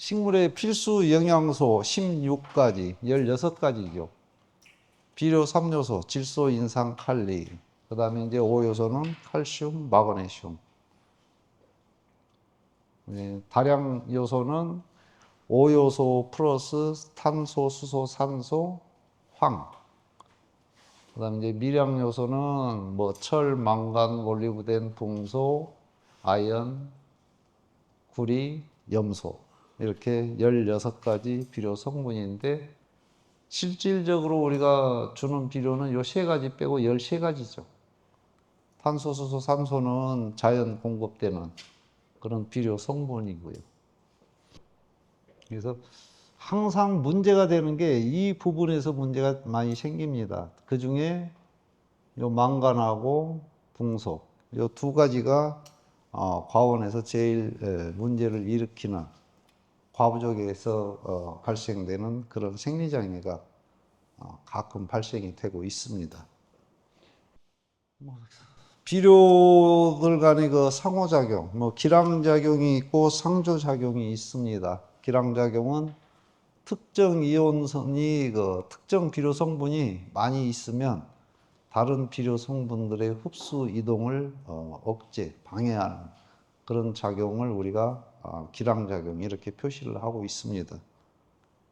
식물의 필수 영양소 16가지, 16가지죠. 비료 3요소, 질소, 인산, 칼리. 그 다음에 이제 5요소는 칼슘, 마그네슘. 네, 다량 요소는 5요소 플러스 탄소, 수소, 산소, 황. 그 다음에 이제 미량 요소는 뭐 철, 망간, 몰리브덴, 붕소, 아연, 구리, 염소. 이렇게 16가지 비료 성분인데 실질적으로 우리가 주는 비료는 요 3가지 빼고 13가지죠. 탄소, 수소, 산소는 자연 공급되는 그런 비료 성분이고요. 그래서 항상 문제가 되는 게 이 부분에서 문제가 많이 생깁니다. 그 중에 요 망간하고 붕소, 요 2가지가 과원에서 제일 문제를 일으키는 과부족에서 발생되는 그런 생리장애가 가끔 발생이 되고 있습니다. 비료들 간의 그 상호작용, 뭐 기량작용이 있고 상조작용이 있습니다. 기량작용은 특정 이온선이 그 특정 비료 성분이 많이 있으면 다른 비료 성분들의 흡수 이동을 억제, 방해하는 그런 작용을 우리가 기량작용 이렇게 표시를 하고 있습니다.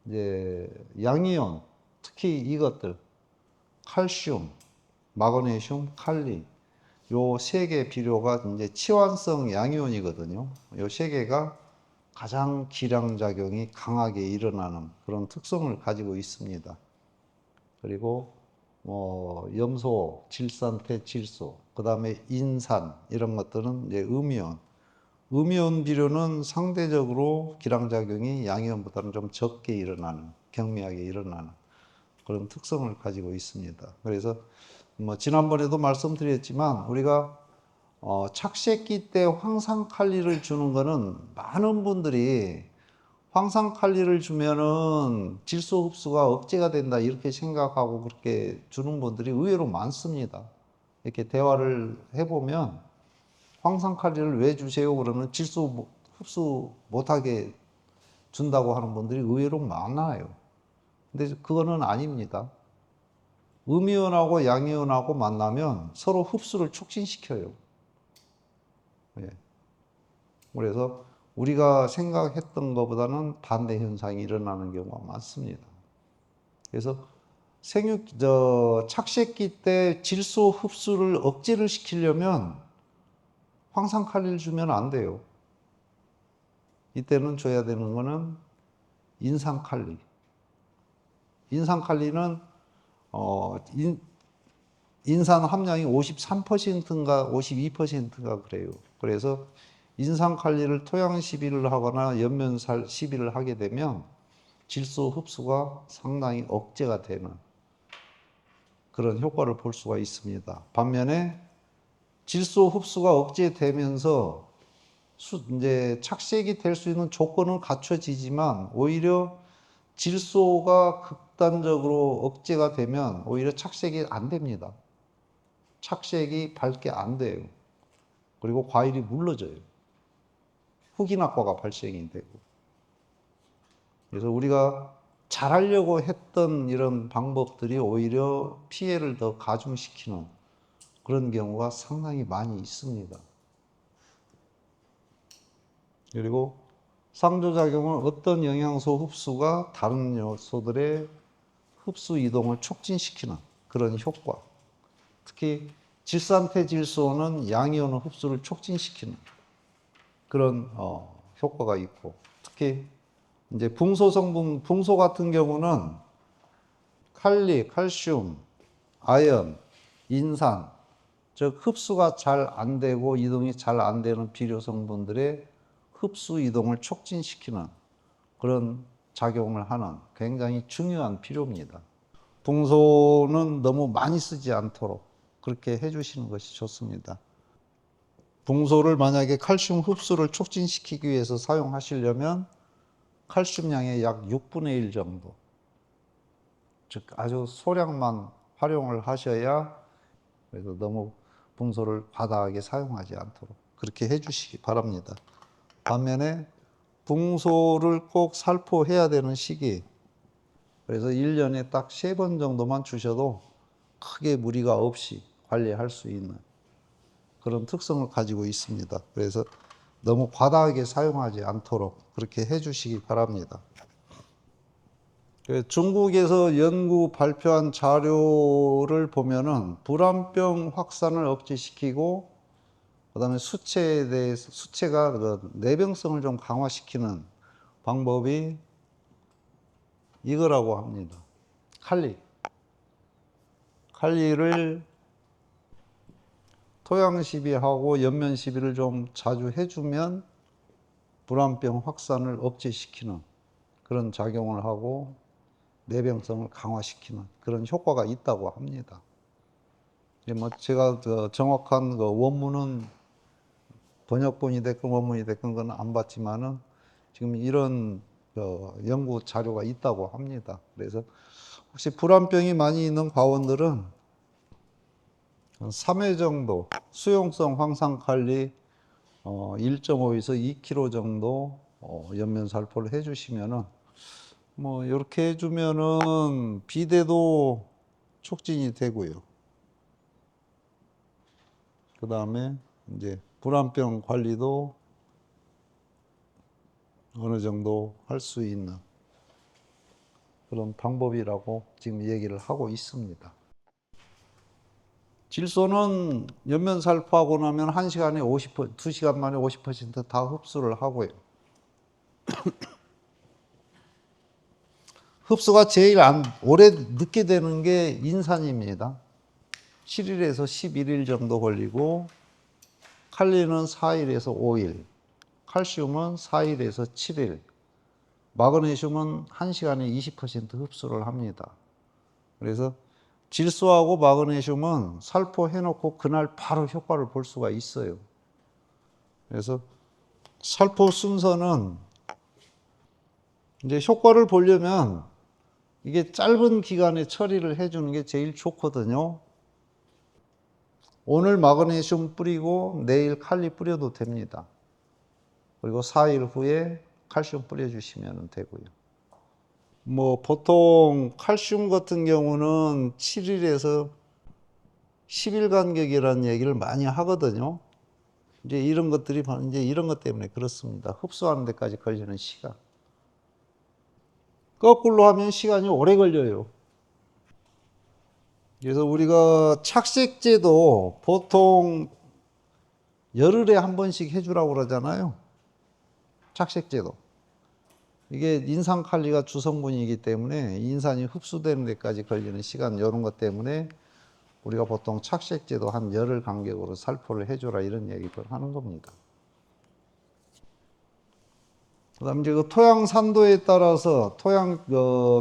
이제 양이온, 특히 이것들 칼슘, 마그네슘, 칼리 요 3개 비료가 이제 치환성 양이온이거든요. 요 3개가 가장 기량작용이 강하게 일어나는 그런 특성을 가지고 있습니다. 그리고 뭐 염소, 질산태, 질소, 그 다음에 인산 이런 것들은 이제 음이온. 음이온 비료는 상대적으로 기량작용이 양이온보다는 좀 적게 일어나는, 경미하게 일어나는 그런 특성을 가지고 있습니다. 그래서 뭐 지난번에도 말씀드렸지만 우리가 착색기 때 황산칼리를 주는 거는 많은 분들이 황산칼리를 주면은 질소 흡수가 억제가 된다 이렇게 생각하고 그렇게 주는 분들이 의외로 많습니다. 이렇게 대화를 해보면 황산칼리를 왜 주세요? 그러면 질소 흡수 못하게 준다고 하는 분들이 의외로 많아요. 근데 그거는 아닙니다. 음이온하고 양이온하고 만나면 서로 흡수를 촉진시켜요. 예. 그래서 우리가 생각했던 것보다는 반대 현상이 일어나는 경우가 많습니다. 그래서 착색기 때 질소 흡수를 억제를 시키려면 황산칼리를 주면 안 돼요. 이때는 줘야 되는 거는 인산칼리. 인산칼리는 인산 함량이 53%인가 52%인가 그래요. 그래서 인산칼리를 토양 시비를 하거나 연면 시비를 하게 되면 질소 흡수가 상당히 억제가 되는 그런 효과를 볼 수가 있습니다. 반면에 질소 흡수가 억제되면서 이제 착색이 될 수 있는 조건은 갖춰지지만 오히려 질소가 극단적으로 억제가 되면 오히려 착색이 안 됩니다. 착색이 밝게 안 돼요. 그리고 과일이 물러져요. 흑인학과가 발생이 되고. 그래서 우리가 잘하려고 했던 이런 방법들이 오히려 피해를 더 가중시키는 그런 경우가 상당히 많이 있습니다. 그리고 상조작용은 어떤 영양소 흡수가 다른 요소들의 흡수 이동을 촉진시키는 그런 효과. 특히 질산태질소는 양이온 흡수를 촉진시키는 그런 효과가 있고, 특히 이제 붕소 성분, 붕소 같은 경우는 칼리, 칼슘, 아연, 인산, 즉 흡수가 잘 안 되고 이동이 잘 안 되는 비료 성분들의 흡수 이동을 촉진시키는 그런 작용을 하는 굉장히 중요한 비료입니다. 붕소는 너무 많이 쓰지 않도록 그렇게 해주시는 것이 좋습니다. 붕소를 만약에 칼슘 흡수를 촉진시키기 위해서 사용하시려면 칼슘량의 약 6분의 1 정도, 즉 아주 소량만 활용을 하셔야, 그래서 너무 붕소를 과다하게 사용하지 않도록 그렇게 해주시기 바랍니다. 반면에 붕소를 꼭 살포해야 되는 시기. 그래서 1년에 딱 3번 정도만 주셔도 크게 무리가 없이 관리할 수 있는 그런 특성을 가지고 있습니다. 그래서 너무 과다하게 사용하지 않도록 그렇게 해 주시기 바랍니다. 중국에서 연구 발표한 자료를 보면은 불안병 확산을 억제시키고 그다음에 수체에 대해서 수체가 그 내병성을 좀 강화시키는 방법이 이거라고 합니다. 칼리. 칼리를 토양 시비하고 연면 시비를 좀 자주 해주면 불안병 확산을 억제시키는 그런 작용을 하고 내병성을 강화시키는 그런 효과가 있다고 합니다. 뭐 제가 정확한 그 원문은 번역본이 됐건 원문이 됐건 그건 안 봤지만은 지금 이런 연구 자료가 있다고 합니다. 그래서 혹시 불안병이 많이 있는 과원들은 3회 정도 수용성 황산칼리 1.5에서 2kg 정도 연면 살포를 해주시면은 뭐 이렇게 해주면은 비대도 촉진이 되고요. 그 다음에 이제 불안병 관리도 어느 정도 할 수 있는 그런 방법이라고 지금 얘기를 하고 있습니다. 질소는 연면 살포하고 나면 1시간에 2시간 만에 50%다 흡수를 하고요. 흡수가 제일 오래 늦게 되는 게 인산입니다. 7일에서 11일 정도 걸리고 칼리는 4일에서 5일, 칼슘은 4일에서 7일, 마그네슘은 1시간에 20% 흡수를 합니다. 그래서 질소하고 마그네슘은 살포해놓고 그날 바로 효과를 볼 수가 있어요. 그래서 살포 순서는 이제 효과를 보려면 이게 짧은 기간에 처리를 해주는 게 제일 좋거든요. 오늘 마그네슘 뿌리고 내일 칼리 뿌려도 됩니다. 그리고 4일 후에 칼슘 뿌려주시면 되고요. 뭐 보통 칼슘 같은 경우는 7일에서 10일 간격이라는 얘기를 많이 하거든요. 이제 이런 것들이 바로 이제 이런 것 때문에 그렇습니다. 흡수하는 데까지 걸리는 시간. 거꾸로 하면 시간이 오래 걸려요. 그래서 우리가 착색제도 보통 열흘에 한 번씩 해주라고 그러잖아요. 착색제도. 이게 인산칼리가 주성분이기 때문에 인산이 흡수되는 데까지 걸리는 시간 이런 것 때문에 우리가 보통 착색제도 한 열흘 간격으로 살포를 해줘라 이런 얘기를 하는 겁니다. 그다음 이제 그 토양 산도에 따라서 토양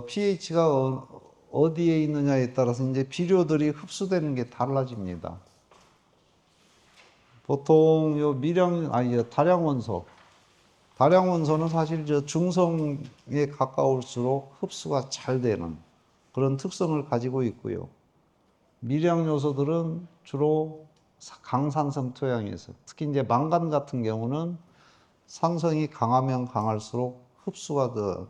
pH가 어디에 있느냐에 따라서 이제 비료들이 흡수되는 게 달라집니다. 보통 요 다량원소는 사실 저 중성에 가까울수록 흡수가 잘 되는 그런 특성을 가지고 있고요. 미량 요소들은 주로 강산성 토양에서 특히 이제 망간 같은 경우는 산성이 강하면 강할수록 흡수가 더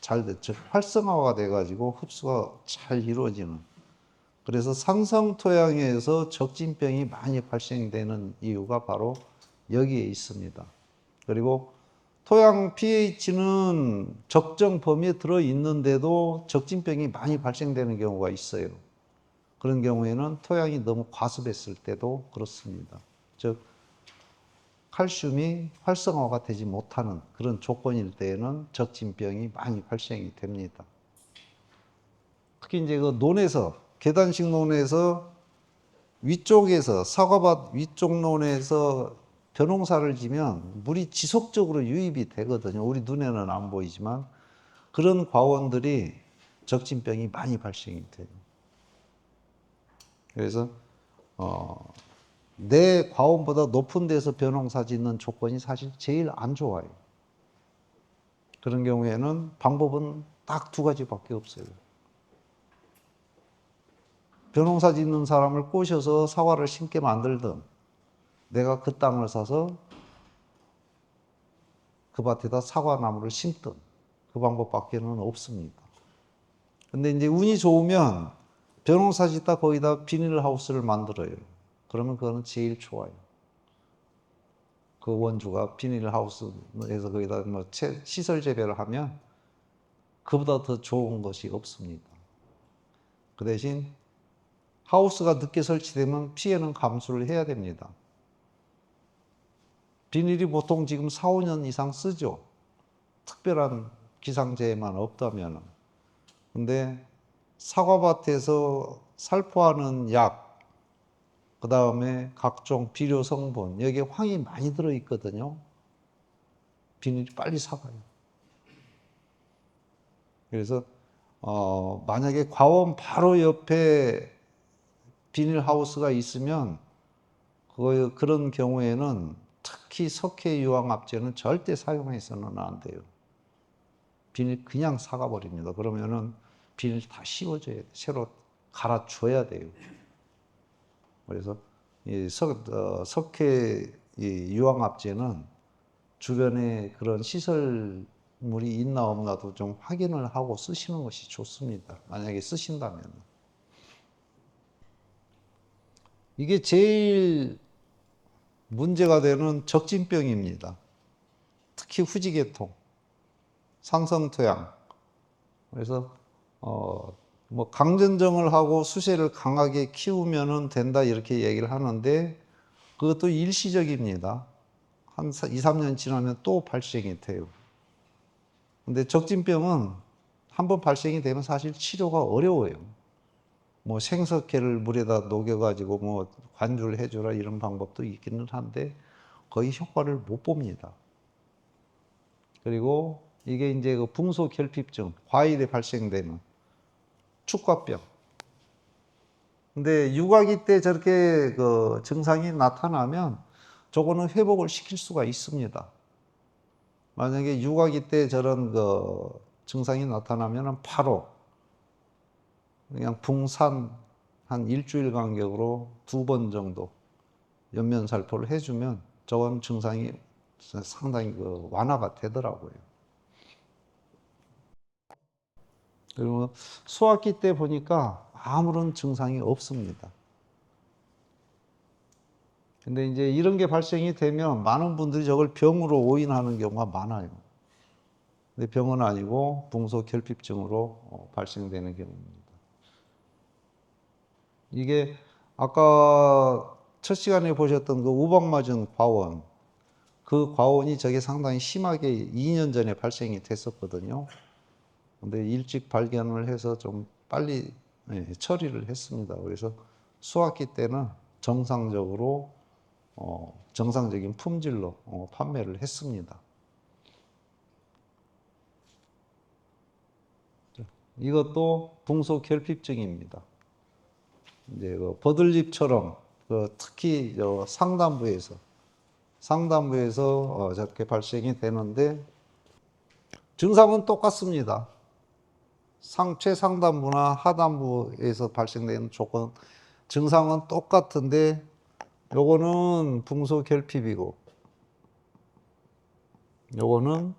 잘 즉 활성화가 돼가지고 흡수가 잘 이루어지는. 그래서 산성 토양에서 적진병이 많이 발생되는 이유가 바로 여기에 있습니다. 그리고 토양 pH는 적정 범위에 들어 있는데도 적진병이 많이 발생되는 경우가 있어요. 그런 경우에는 토양이 너무 과습했을 때도 그렇습니다. 즉 칼슘이 활성화가 되지 못하는 그런 조건일 때에는 적진병이 많이 발생이 됩니다. 특히 이제 그 논에서 계단식 논에서 위쪽에서 사과밭 위쪽 논에서 벼농사를 지면 물이 지속적으로 유입이 되거든요. 우리 눈에는 안 보이지만 그런 과원들이 적진병이 많이 발생이 돼요. 그래서 내 과원보다 높은 데서 벼농사 짓는 조건이 사실 제일 안 좋아요. 그런 경우에는 방법은 딱 2가지밖에 없어요. 벼농사 짓는 사람을 꼬셔서 사과를 심게 만들든 내가 그 땅을 사서 그 밭에다 사과나무를 심든 그 방법밖에는 없습니다. 근데 이제 운이 좋으면 벼농사 짓다 거기다 비닐하우스를 만들어요. 그러면 그거는 제일 좋아요. 그 원주가 비닐하우스에서 거기다 뭐 시설 재배를 하면 그보다 더 좋은 것이 없습니다. 그 대신 하우스가 늦게 설치되면 피해는 감수를 해야 됩니다. 비닐이 보통 지금 4, 5년 이상 쓰죠. 특별한 기상재해만 없다면. 근데 사과밭에서 살포하는 약, 그 다음에 각종 비료 성분, 여기에 황이 많이 들어있거든요. 비닐이 빨리 삭아요. 그래서 만약에 과원 바로 옆에 비닐하우스가 있으면 그런 경우에는 특히 석회 유황합제는 절대 사용해서는 안 돼요. 비닐 그냥 삭아버립니다. 그러면은 비닐 다 씌워져야 돼. 새로 갈아줘야 돼요. 그래서 이 석회 유황합제는 주변에 그런 시설물이 있나 없나도 좀 확인을 하고 쓰시는 것이 좋습니다. 만약에 쓰신다면. 이게 제일 문제가 되는 적진병입니다. 특히 후지계통, 상성토양. 그래서 뭐 강전정을 하고 수세를 강하게 키우면 된다 이렇게 얘기를 하는데 그것도 일시적입니다. 한 2, 3년 지나면 또 발생이 돼요. 근데 적진병은 한번 발생이 되면 사실 치료가 어려워요. 뭐 생석회를 물에다 녹여가지고 뭐 관주를 해주라 이런 방법도 있기는 한데 거의 효과를 못 봅니다. 그리고 이게 이제 그 붕소결핍증, 과일에 발생되는 축과병. 근데 육아기 때 저렇게 그 증상이 나타나면 저거는 회복을 시킬 수가 있습니다. 만약에 육아기 때 저런 그 증상이 나타나면 바로 그냥 붕산 한 일주일 간격으로 2번 정도 연면 살포를 해주면 저건 증상이 상당히 그 완화가 되더라고요. 그리고 소화기 때 보니까 아무런 증상이 없습니다. 근데 이제 이런 게 발생이 되면 많은 분들이 저걸 병으로 오인하는 경우가 많아요. 근데 병은 아니고 붕소결핍증으로 발생되는 경우입니다. 이게 아까 첫 시간에 보셨던 그 우박 맞은 과원, 그 과원이 저게 상당히 심하게 2년 전에 발생이 됐었거든요. 근데 일찍 발견을 해서 좀 빨리 처리를 했습니다. 그래서 수확기 때는 정상적으로 정상적인 품질로 판매를 했습니다. 이것도 붕소결핍증입니다. 이제 그 버들잎처럼 특히 상단부에서 저렇게 발생이 되는데 증상은 똑같습니다. 최상단부나 하단부에서 발생되는 조건 증상은 똑같은데 요거는 붕소결핍이고 요거는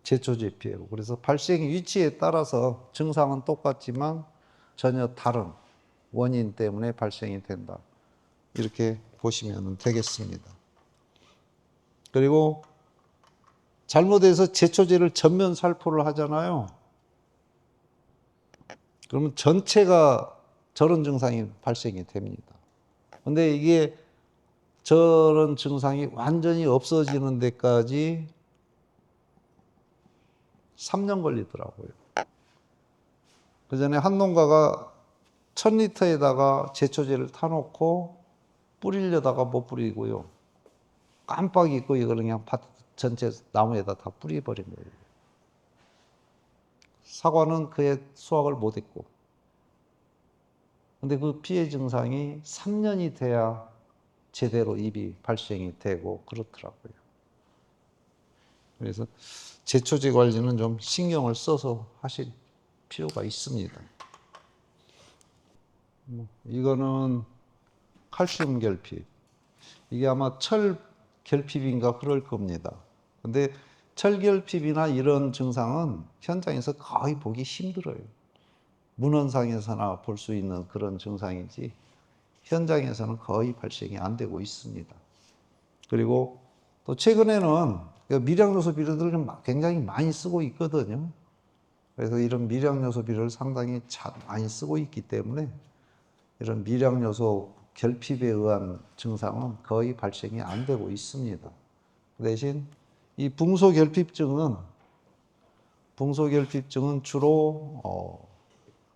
제초제피예요. 그래서 발생 위치에 따라서 증상은 똑같지만 전혀 다른 원인 때문에 발생이 된다. 이렇게 보시면 되겠습니다. 그리고 잘못해서 제초제를 전면 살포를 하잖아요. 그러면 전체가 저런 증상이 발생이 됩니다. 근데 이게 저런 증상이 완전히 없어지는 데까지 3년 걸리더라고요. 그 전에 한 농가가 1000리터에다가 제초제를 타놓고 뿌리려다가 못 뿌리고요. 깜빡 잊고 이걸 그냥 밭 전체 나무에다 다 뿌려버린 거예요. 사과는 그의 수확을 못 했고. 근데 그 피해 증상이 3년이 돼야 제대로 잎이 발생이 되고 그렇더라고요. 그래서 제초제 관리는 좀 신경을 써서 하실 필요가 있습니다. 이거는 칼슘 결핍. 이게 아마 철 결핍인가 그럴 겁니다. 근데 철결핍이나 이런 증상은 현장에서 거의 보기 힘들어요. 문헌상에서나 볼 수 있는 그런 증상이지 현장에서는 거의 발생이 안 되고 있습니다. 그리고 또 최근에는 미량요소 비료들을 굉장히 많이 쓰고 있거든요. 그래서 이런 미량요소 비료를 상당히 많이 쓰고 있기 때문에 이런 미량요소 결핍에 의한 증상은 거의 발생이 안 되고 있습니다. 그 대신 이 붕소결핍증은 주로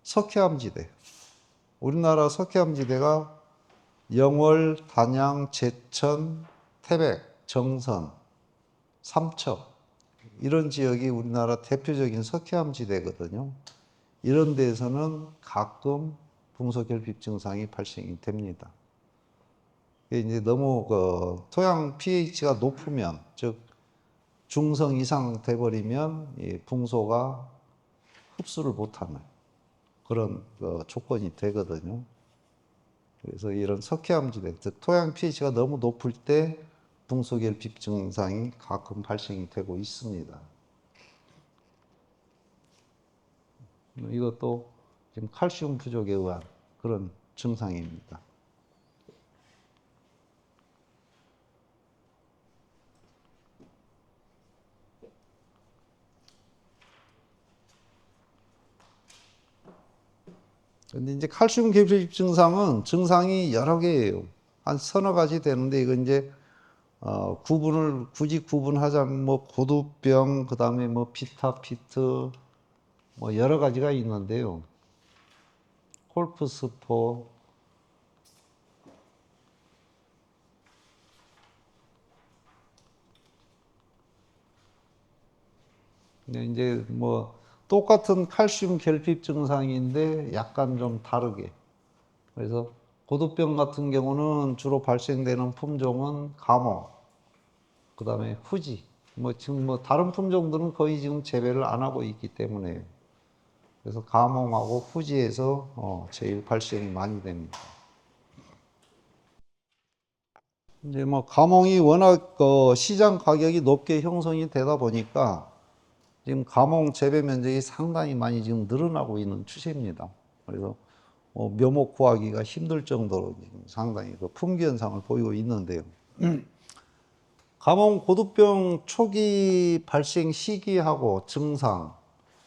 석회암지대, 우리나라 석회암지대가 영월, 단양, 제천, 태백, 정선, 삼척 이런 지역이 우리나라 대표적인 석회암지대거든요. 이런 데에서는 가끔 붕소결핍 증상이 발생이 됩니다. 이제 너무 토양 pH가 높으면, 즉 중성 이상 돼버리면 이 붕소가 흡수를 못하는 그런 조건이 되거든요. 그래서 이런 석회암지대, 즉 토양 pH가 너무 높을 때 붕소결핍 증상이 가끔 발생이 되고 있습니다. 이것도 지금 칼슘 부족에 의한 그런 증상입니다. 근데 이제 칼슘 결핍 증상은 증상이 여러 개예요. 한 서너 가지 되는데 이거 이제 굳이 구분하자면 뭐 고두병, 그다음에 뭐 피타피트 뭐 여러 가지가 있는데요. 콜프스포, 근데 이제 뭐 똑같은 칼슘 결핍 증상인데 약간 좀 다르게. 그래서 고두병 같은 경우는 주로 발생되는 품종은 가몽, 그다음에 후지. 뭐 지금 뭐 다른 품종들은 거의 지금 재배를 안 하고 있기 때문에 그래서 가몽하고 후지에서 제일 발생이 많이 됩니다. 이제 뭐 가몽이 워낙 시장 가격이 높게 형성이 되다 보니까 지금 가몽 재배 면적이 상당히 많이 지금 늘어나고 있는 추세입니다. 그래서 묘목 구하기가 힘들 정도로 지금 상당히 그 품귀 현상을 보이고 있는데요. 가몽 고두병 초기 발생 시기하고 증상,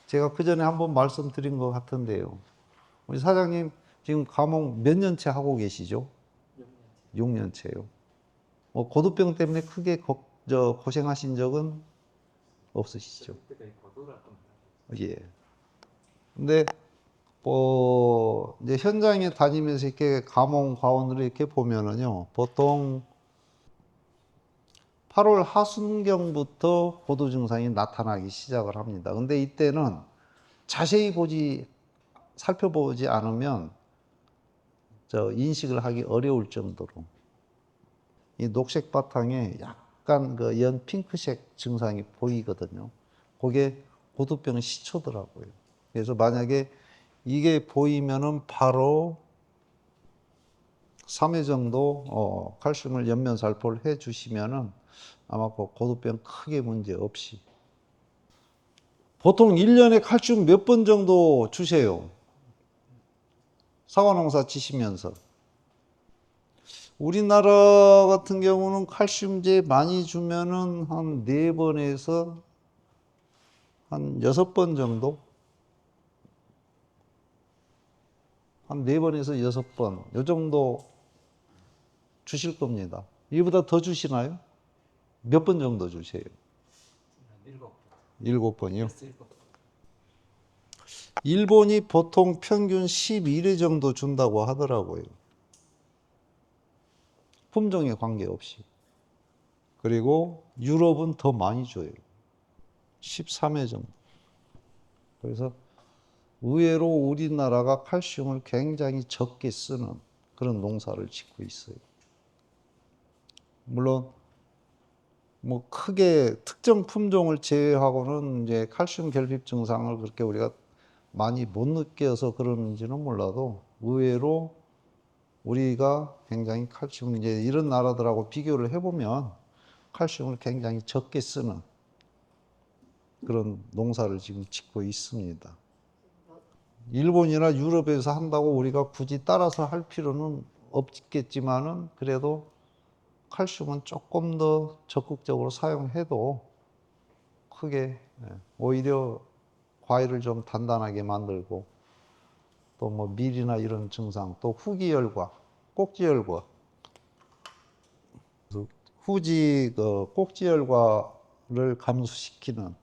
제가 그 전에 한번 말씀드린 것 같은데요. 우리 사장님 지금 가몽 몇 년째 하고 계시죠? 6년째요. 고두병 때문에 크게 고생하신 적은 없으시죠? 예. 근데 이제 현장에 다니면서 이렇게 가몽 과원을 이렇게 보면은요, 보통 8월 하순경부터 고두 증상이 나타나기 시작을 합니다. 근데 이때는 자세히 살펴보지 않으면 인식을 하기 어려울 정도로 이 녹색 바탕에 약간 그 연 핑크색 증상이 보이거든요. 그게 고두병 시초더라고요. 그래서 만약에 이게 보이면은 바로 3회 정도 칼슘을 연면 살포를 해 주시면은 아마 그 고두병 크게 문제 없이. 보통 1년에 칼슘 몇 번 정도 주세요? 사과 농사 치시면서. 우리나라 같은 경우는 칼슘제 많이 주면은 한 4번에서 한 6번 정도? 한 4번에서 6번. 요 정도 주실 겁니다. 이보다 더 주시나요? 몇 번 정도 주세요? 7번이요? 일본이 보통 평균 11회 정도 준다고 하더라고요. 품종에 관계없이. 그리고 유럽은 더 많이 줘요. 13회 정도. 그래서 의외로 우리나라가 칼슘을 굉장히 적게 쓰는 그런 농사를 짓고 있어요. 물론 뭐 크게 특정 품종을 제외하고는 이제 칼슘 결핍 증상을 그렇게 우리가 많이 못 느껴서 그러는지는 몰라도 의외로 우리가 굉장히 칼슘 이제 이런 나라들하고 비교를 해보면 칼슘을 굉장히 적게 쓰는 그런 농사를 지금 짓고 있습니다. 일본이나 유럽에서 한다고 우리가 굳이 따라서 할 필요는 없겠지만은 그래도 칼슘은 조금 더 적극적으로 사용해도 크게 오히려 과일을 좀 단단하게 만들고 또 뭐 밀이나 이런 증상, 또 후기열과 꼭지열과 후지 그 꼭지열과를 감소시키는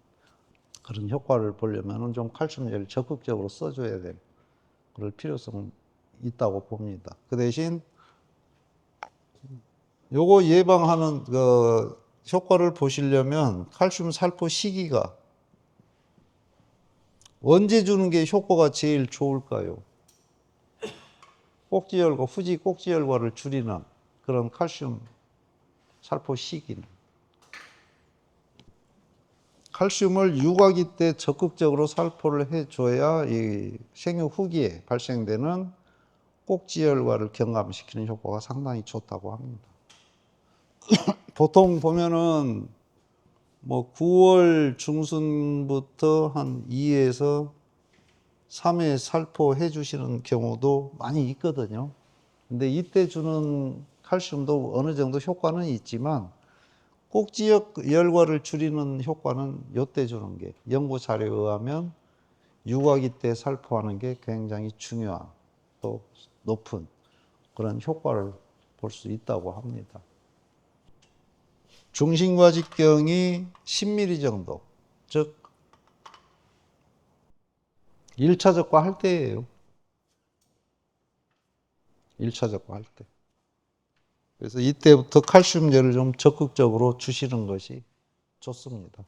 그런 효과를 보려면은 좀 칼슘제를 적극적으로 써줘야 될 그럴 필요성이 있다고 봅니다. 그 대신 요거 예방하는 그 효과를 보시려면 칼슘 살포 시기가 언제 주는 게 효과가 제일 좋을까요? 꼭지열과 후지 꼭지열과를 줄이는 그런 칼슘 살포 시기는 칼슘을 육아기 때 적극적으로 살포를 해줘야 이 생육 후기에 발생되는 꼭지열과를 경감시키는 효과가 상당히 좋다고 합니다. 보통 보면은 뭐 9월 중순부터 한 2에서 3회 살포해 주시는 경우도 많이 있거든요. 근데 이때 주는 칼슘도 어느 정도 효과는 있지만 꼭지역 열과를 줄이는 효과는 이때 주는 게 연구 자료에 의하면 육아기 때 살포하는 게 굉장히 중요한 또 높은 그런 효과를 볼 수 있다고 합니다. 중심과 직경이 10mm 정도, 즉 1차 적과 할 때예요. 1차 적과 할 때. 그래서 이때부터 칼슘제를 좀 적극적으로 주시는 것이 좋습니다.